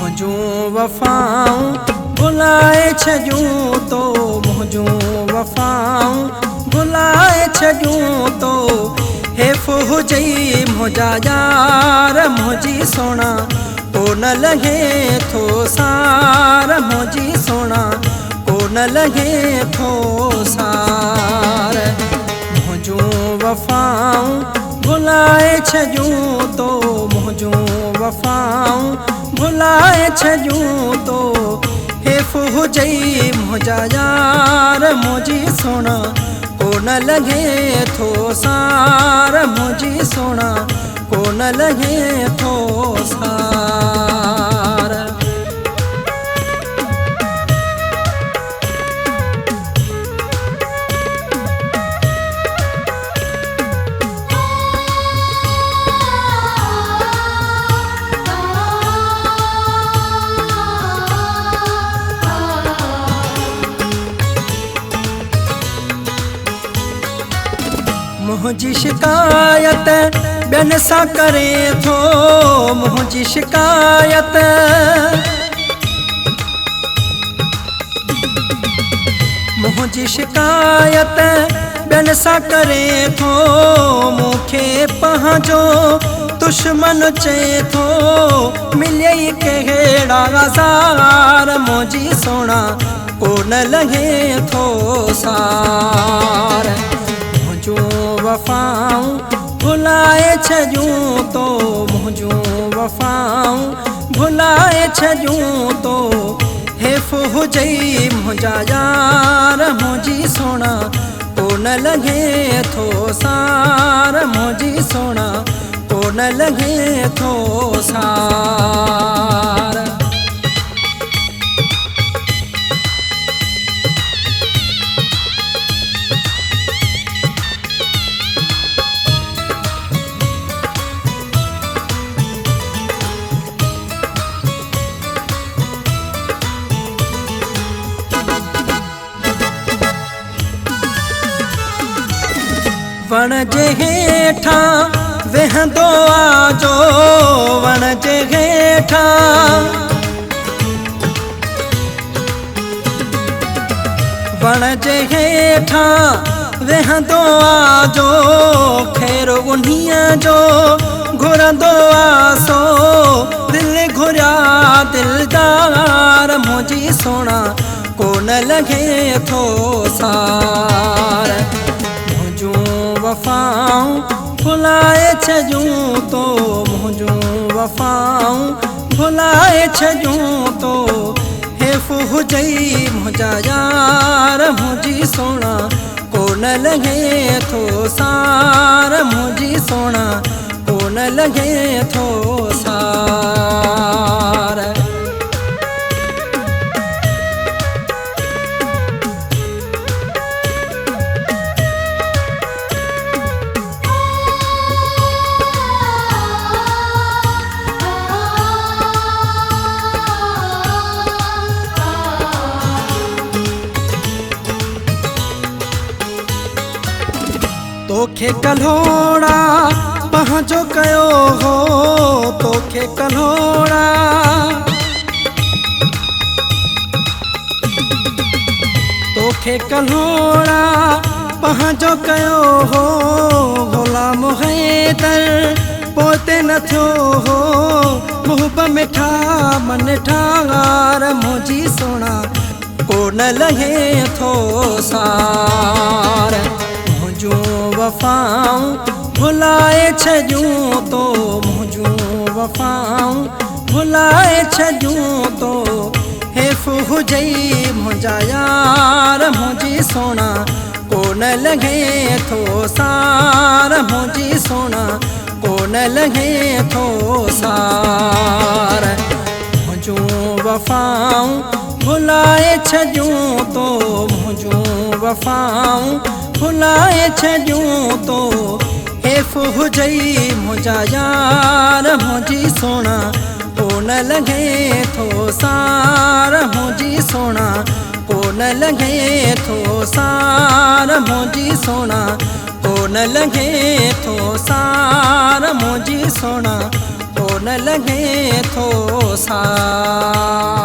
मुझूं वफ़ाऊं भुलाए छॾियूं तो, मुझूं वफ़ाऊं भुलाए छॾियूं तो, हेफ़ हुजई मुंहिंजा यार मुंहिंजी सोना, कोन लॻे थो सार मुंहिंजी सोना, कोन लॻे थो सार। मुझूं वफ़ाऊं भुलाए छॾियूं तो, मुझूं वफ़ाऊं भुलाए छॾियूं तो, हेफ़ हुजई मुंहिंजा यार मुंहिंजी सोना, कोन लॻे थो सार मुंहिंजी सोना, कोन लॻे थो सार। मुंहिंजी शिकायत ॿियनि सां करे थो, मुंहिंजी शिकायत मुंहिंजी शिकायत ॿियनि सां करे थो, मूंखे पंहिंजो दुश्मन चए थो, मिलियई कहिड़ा हज़ार मुंहिंजी सोना, कोन लॻे थो सार। मुझूं वफ़ाऊं भुलाए छॾियूं तो, मुझूं वफ़ाऊं भुलाए छॾियूं तो, हेफ़ हुजई मुंहिंजा यार मुंहिंजी सोना, कोन लॻे थो सार मुंहिंजी सोना, कोन लॻे थो सार। वण जे हेठां वेहंदो आजो, वण जे हेठां वण जे हेठां वेहंदो आजो, ख़ैरु उन्हीअ जो घुरंदो आसो, दिलि घुरिया दिलदार मुंहिंजी सोना, कोन लॻे थो सार। मुझूं वफ़ाऊं भुलाए छॾियूं तो, मुझूं वफ़ाऊं भुलाए छॾियूं तो, हेफ़ हुजई मुंहिंजा यार मुंहिंजी सोना, कोन लॻे थो सार मुंहिंजी सोना, कोन लॻे थो सार। तोखे कल्होड़ा पंहिंजो कयो हो, तोखे कल्होड़ा तोखे कल्होड़ा पंहिंजो कयो हो, ग़ुलाम हैदर पोते न थियो हो, मुहब मिठा मन ठार मुंहिंजी सोना, कोन लॻे थो सार। मुझूं वफ़ाऊं भुलाए छॾियूं तो, मुझूं वफ़ाऊं भुलाए छॾियूं तो, हेफ़ हुजई मुंहिंजा यार मुंहिंजी सोना, कोन लॻे थो सार मुंहिंजी सोना, कोन लॻे थो सार। मुझूं वफ़ाऊं भुलाए छॾियूं तो, मुझूं वफ़ाऊं भुलाए छॾियूं तो, हेफ़ हुजई मुंहिंजा यार मुंहिंजी सोना, कोन लॻे थो सार मुंहिंजी सोना, कोन लॻे थो सार मुंहिंजी सोना, कोन न लॻे थो सार मुंहिंजी सोना, पोइ न लॻे थो सार।